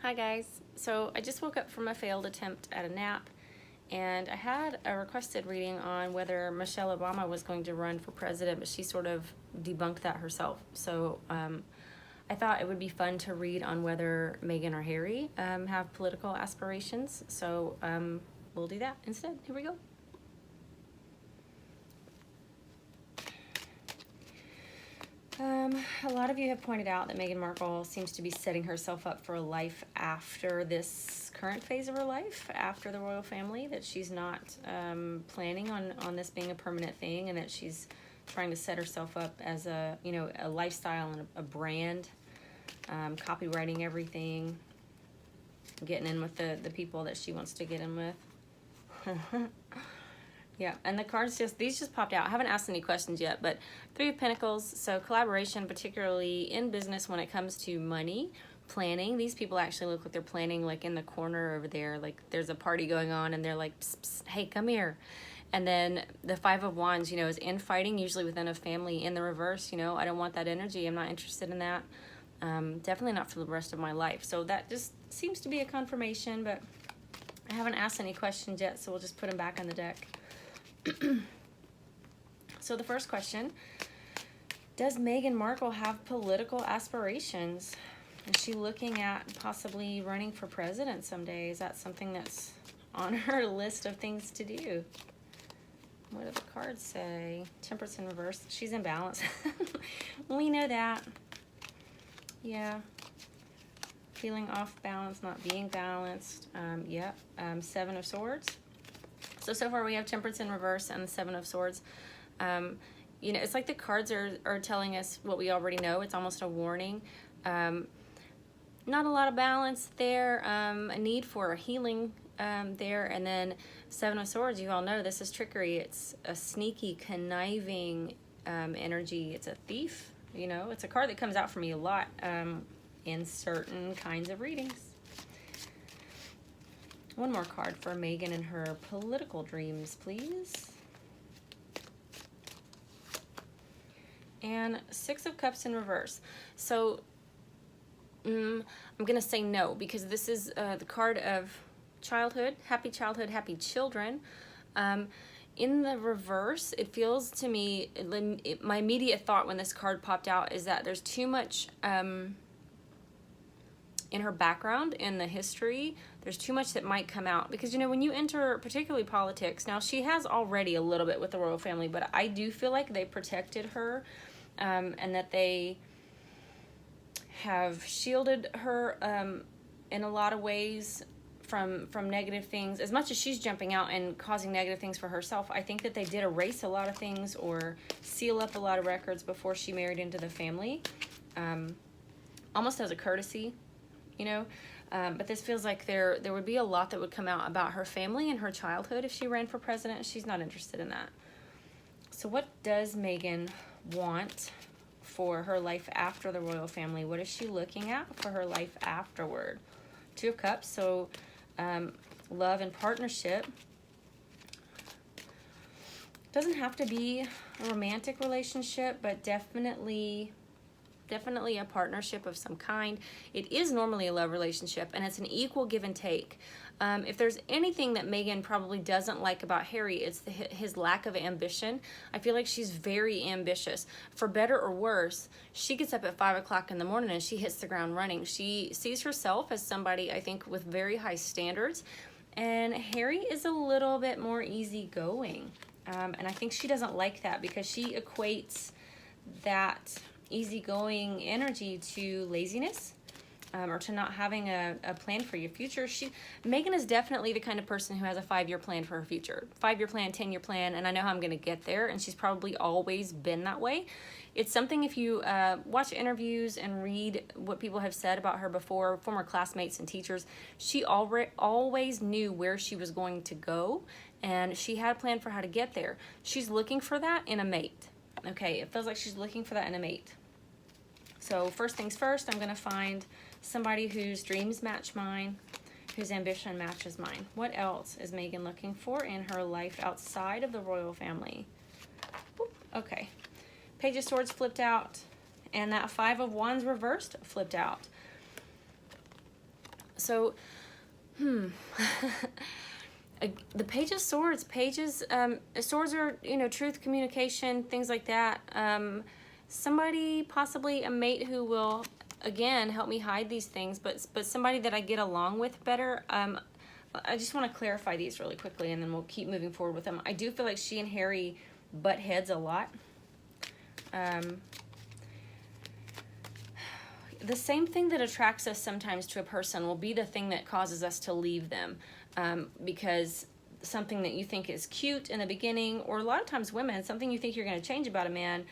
Hi guys. So I just woke up from a failed attempt at a nap, and I had a requested reading on whether Michelle Obama was going to run for president, but she sort of debunked that herself. So I thought it would be fun to read on whether Meghan or Harry have political aspirations. So we'll do that instead. Here we go. A lot of you have pointed out that Meghan Markle seems to be setting herself up for a life after this current phase of her life, after the royal family, that she's not planning on this being a permanent thing, and that she's trying to set herself up as a lifestyle and a brand, copywriting everything, getting in with the people that she wants to get in with. Yeah, and the cards these just popped out. I haven't asked any questions yet, but Three of Pentacles, so collaboration, particularly in business when it comes to money, planning. These people actually look like they're planning like in the corner over there, like there's a party going on and they're like, psst, psst, hey, come here. And then the Five of Wands, is infighting, usually within a family in the reverse. I don't want that energy. I'm not interested in that. Definitely not for the rest of my life. So that just seems to be a confirmation, but I haven't asked any questions yet, so we'll just put them back on the deck. So the first question, does Meghan Markle have political aspirations? Is she looking at possibly running for president someday? Is that something that's on her list of things to do? What do the cards say? Temperance in reverse. She's in balance. We know that. Yeah. Feeling off balance, not being balanced. Seven of Swords. So far we have Temperance in reverse and the Seven of Swords. It's like the cards are telling us what we already know. It's almost a warning. Not a lot of balance there. A need for a healing there. And then Seven of Swords, you all know this is trickery. It's a sneaky, conniving energy. It's a thief. It's a card that comes out for me a lot in certain kinds of readings. One more card for Meghan and her political dreams, please. And Six of Cups in reverse. So I'm going to say no, because this is the card of childhood, happy children. In the reverse, it feels to me, my immediate thought when this card popped out is that there's too much in her background, in the history. There's too much that might come out, because when you enter particularly politics, now she has already a little bit with the royal family, but I do feel like they protected her, and that they have shielded her in a lot of ways from negative things. As much as she's jumping out and causing negative things for herself, I think that they did erase a lot of things or seal up a lot of records before she married into the family, almost as a courtesy. But this feels like there would be a lot that would come out about her family and her childhood if she ran for president. She's not interested in that. So what does Meghan want for her life after the royal family? What is she looking at for her life afterward? Two of Cups, so love and partnership. Doesn't have to be a romantic relationship, but definitely a partnership of some kind. It is normally a love relationship, and it's an equal give and take. If there's anything that Meghan probably doesn't like about Harry, it's his lack of ambition. I feel like she's very ambitious. For better or worse, she gets up at 5 o'clock in the morning and she hits the ground running. She sees herself as somebody, I think, with very high standards, and Harry is a little bit more easygoing. And I think she doesn't like that, because she equates that easygoing energy to laziness, or to not having a plan for your future. Meghan is definitely the kind of person who has a 5-year plan for her future. 5-year plan, 10-year plan, and I know how I'm going to get there, and she's probably always been that way. It's something, if you watch interviews and read what people have said about her before, former classmates and teachers, she always knew where she was going to go, and she had a plan for how to get there. She's looking for that in a mate. Okay, it feels like she's looking for that in a mate. So first things first, I'm going to find somebody whose dreams match mine, whose ambition matches mine. What else is Meghan looking for in her life outside of the royal family? Okay, Page of Swords flipped out, and that Five of Wands reversed flipped out. So, the Page of Swords, swords are, truth, communication, things like that. Somebody, possibly a mate who will, again, help me hide these things, but somebody that I get along with better. I just want to clarify these really quickly, and then we'll keep moving forward with them. I do feel like she and Harry butt heads a lot. The same thing that attracts us sometimes to a person will be the thing that causes us to leave them, because something that you think is cute in the beginning, or a lot of times women, something you think you're going to change about a man,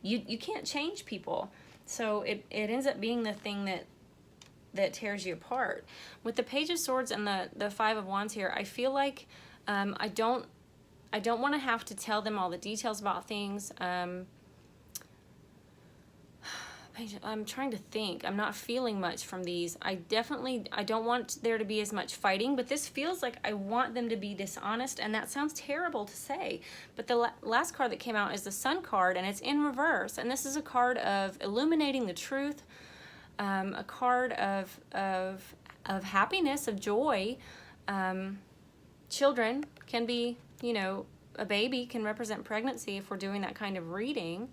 you can't change people. So it ends up being the thing that tears you apart. With the Page of Swords and the Five of Wands here, I feel like I don't want to have to tell them all the details about things. I'm trying to think. I'm not feeling much from these. I don't want there to be as much fighting, but this feels like I want them to be dishonest, and that sounds terrible to say. But the last card that came out is the Sun card, and it's in reverse, and this is a card of illuminating the truth, a card of happiness, of joy. Children can be, a baby can represent pregnancy if we're doing that kind of reading.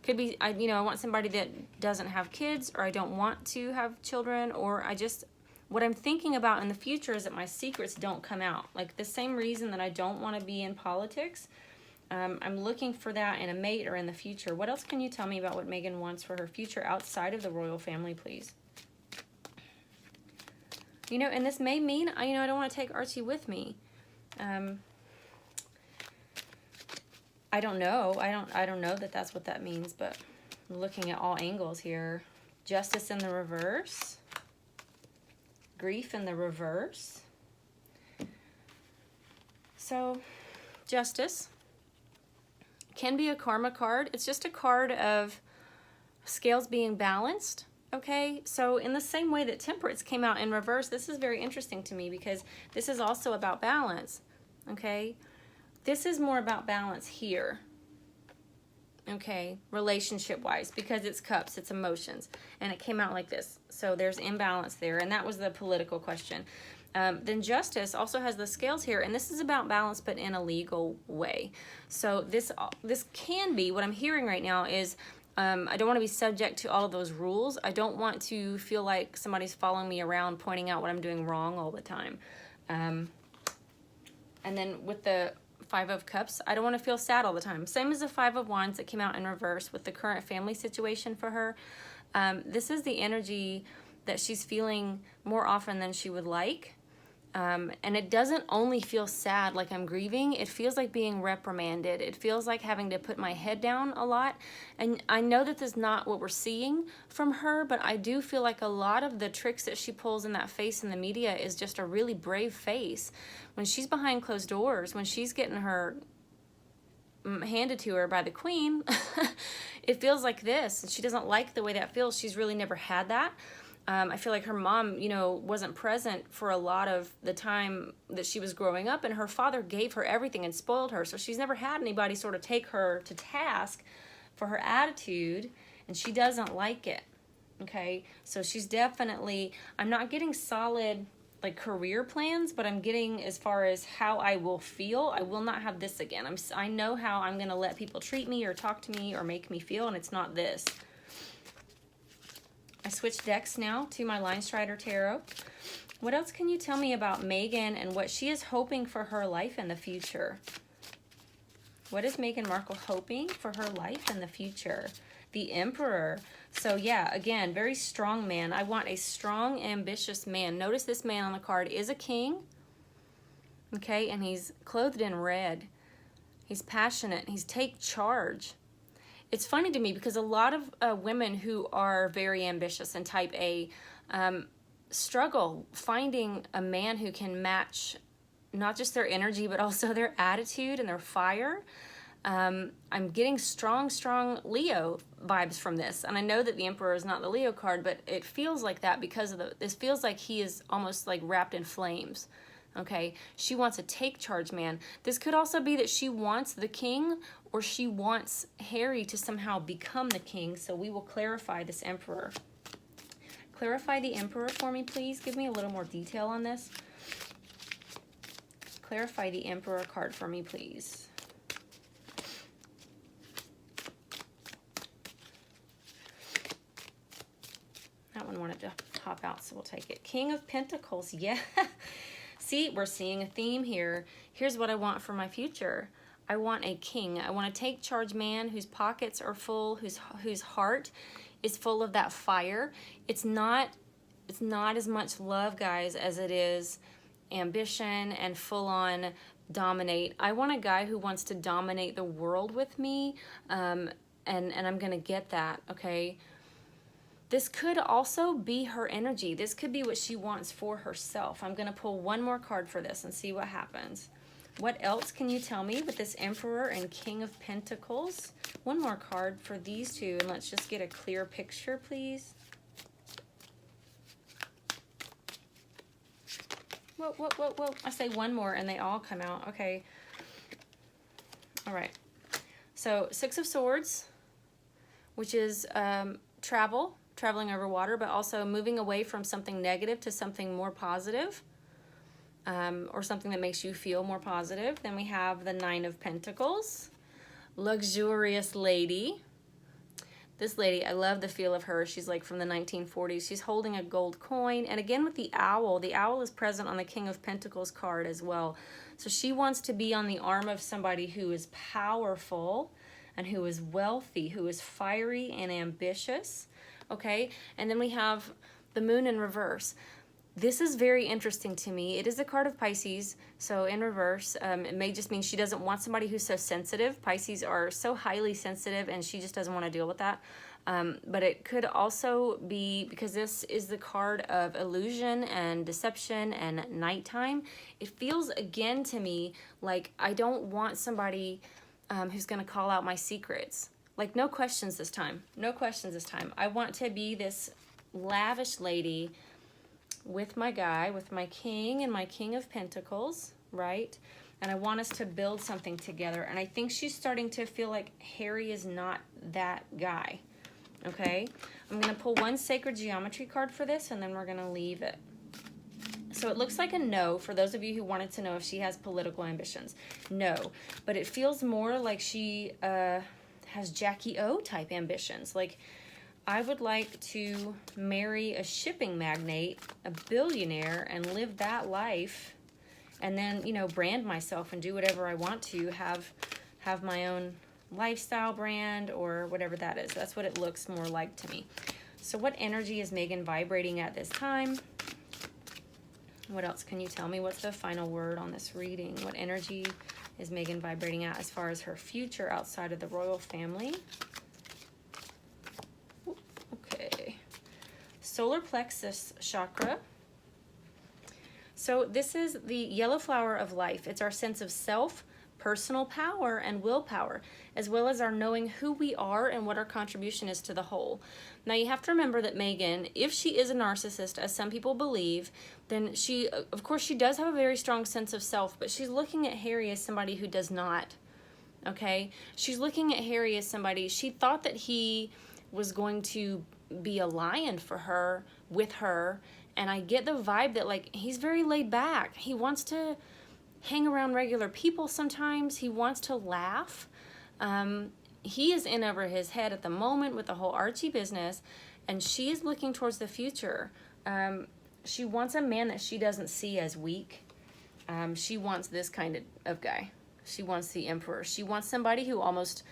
Could be, I want somebody that doesn't have kids, or I don't want to have children, or what I'm thinking about in the future is that my secrets don't come out. Like the same reason that I don't want to be in politics, I'm looking for that in a mate or in the future. What else can you tell me about what Meghan wants for her future outside of the royal family, please? And this may mean, I don't want to take Archie with me. I don't know. I don't know that that's what that means, but I'm looking at all angles here. Justice in the reverse. Grief in the reverse. So, Justice can be a karma card. It's just a card of scales being balanced, okay? So in the same way that Temperance came out in reverse, this is very interesting to me because this is also about balance, okay? This is more about balance here, okay, relationship-wise, because it's cups, it's emotions, and it came out like this. So there's imbalance there, and that was the political question. Then Justice also has the scales here, and this is about balance, but in a legal way. So this can be, what I'm hearing right now is, I don't want to be subject to all of those rules. I don't want to feel like somebody's following me around, pointing out what I'm doing wrong all the time. And then with the Five of Cups, I don't want to feel sad all the time. Same as the Five of Wands that came out in reverse with the current family situation for her. This is the energy that she's feeling more often than she would like. And it doesn't only feel sad like I'm grieving, it feels like being reprimanded. It feels like having to put my head down a lot. And I know that this is not what we're seeing from her, but I do feel like a lot of the tricks that she pulls in that face in the media is just a really brave face. When she's behind closed doors, when she's getting her handed to her by the queen, it feels like this. And she doesn't like the way that feels. She's really never had that. I feel like her mom, wasn't present for a lot of the time that she was growing up, and her father gave her everything and spoiled her. So she's never had anybody sort of take her to task for her attitude, and she doesn't like it. Okay, so she's definitely, I'm not getting solid like career plans, but I'm getting as far as how I will feel. I will not have this again. I know how I'm going to let people treat me or talk to me or make me feel, and it's not this. I switched decks now to my Line Strider Tarot. What else can you tell me about Meghan and what she is hoping for her life in the future? What is Meghan Markle hoping for her life in the future? The Emperor. So yeah, again, very strong man. I want a strong, ambitious man. Notice this man on the card is a king. Okay, and he's clothed in red. He's passionate. He's take charge. It's funny to me because a lot of women who are very ambitious and type A struggle finding a man who can match not just their energy, but also their attitude and their fire. I'm getting strong Leo vibes from this. And I know that the Emperor is not the Leo card, but it feels like that because of this feels like he is almost like wrapped in flames. Okay, she wants a take charge man. This could also be that she wants the king or she wants Harry to somehow become the king. So we will clarify this Emperor. Clarify the Emperor for me, please. Give me a little more detail on this. Clarify the Emperor card for me, please. That one wanted to hop out, so we'll take it. King of Pentacles, yeah. See, we're seeing a theme here. Here's what I want for my future. I want a king. I want a take charge man whose pockets are full, whose heart is full of that fire. It's not as much love, guys, as it is ambition and full on dominate. I want a guy who wants to dominate the world with me, and I'm gonna get that, okay? This could also be her energy. This could be what she wants for herself. I'm gonna pull one more card for this and see what happens. What else can you tell me with this Emperor and King of Pentacles? One more card for these two, and let's just get a clear picture, please. Whoa. I say one more and they all come out. Okay. All right. So Six of Swords, which is traveling over water, but also moving away from something negative to something more positive, or something that makes you feel more positive. Then we have the Nine of Pentacles, luxurious lady. This lady, I love the feel of her. She's like from the 1940s. She's holding a gold coin. And again with the owl is present on the King of Pentacles card as well. So she wants to be on the arm of somebody who is powerful and who is wealthy, who is fiery and ambitious. Okay, and then we have the Moon in reverse. This is very interesting to me. It is a card of Pisces, so in reverse. It may just mean she doesn't want somebody who's so sensitive. Pisces are so highly sensitive, and she just doesn't want to deal with that. But it could also be, because this is the card of illusion and deception and nighttime, it feels again to me like I don't want somebody who's going to call out my secrets. Like, no questions this time. No questions this time. I want to be this lavish lady with my guy, with my king and my King of Pentacles, right? And I want us to build something together. And I think she's starting to feel like Harry is not that guy, okay? I'm going to pull one Sacred Geometry card for this, and then we're going to leave it. So it looks like a no for those of you who wanted to know if she has political ambitions. No, but it feels more like she has Jackie O type ambitions. Like, I would like to marry a shipping magnate, a billionaire, and live that life, and then, you know, brand myself and do whatever I want to, have my own lifestyle brand or whatever that is. That's what it looks more like to me. So what energy is Meghan vibrating at this time? What else can you tell me? What's the final word on this reading? What energy is Meghan vibrating at as far as her future outside of the royal family? Okay. Solar plexus chakra. So this is the yellow flower of life. It's our sense of self, personal power, and willpower, as well as our knowing who we are and what our contribution is to the whole. Now, you have to remember that Meghan, if she is a narcissist, as some people believe, then she, of course, she does have a very strong sense of self, but she's looking at Harry as somebody who does not, okay? She's looking at Harry as somebody, she thought that he was going to be a lion for her, with her, and I get the vibe that, like, he's very laid back. He wants to hang around regular people sometimes. He wants to laugh. He is in over his head at the moment with the whole Archie business, and she is looking towards the future. She wants a man that she doesn't see as weak. She wants this kind of guy. She wants the Emperor. She wants somebody who almost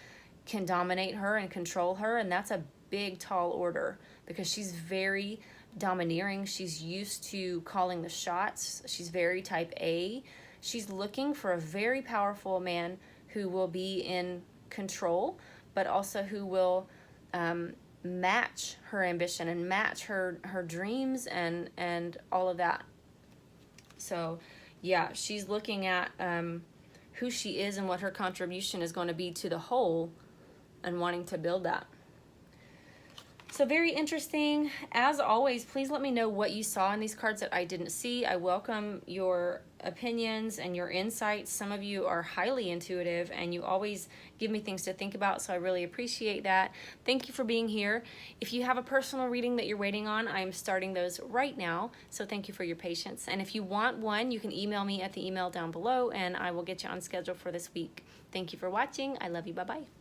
can dominate her and control her, and that's a big, tall order because she's very domineering. She's used to calling the shots. She's very type A. She's looking for a very powerful man who will be in control, but also who will match her ambition and match her dreams and all of that. So, yeah, she's looking at who she is and what her contribution is going to be to the whole and wanting to build that. So very interesting. As always, please let me know what you saw in these cards that I didn't see. I welcome your opinions and your insights. Some of you are highly intuitive and you always give me things to think about, so I really appreciate that. Thank you for being here. If you have a personal reading that you're waiting on, I'm starting those right now, so thank you for your patience. And if you want one, you can email me at the email down below and I will get you on schedule for this week. Thank you for watching. I love you. Bye-bye.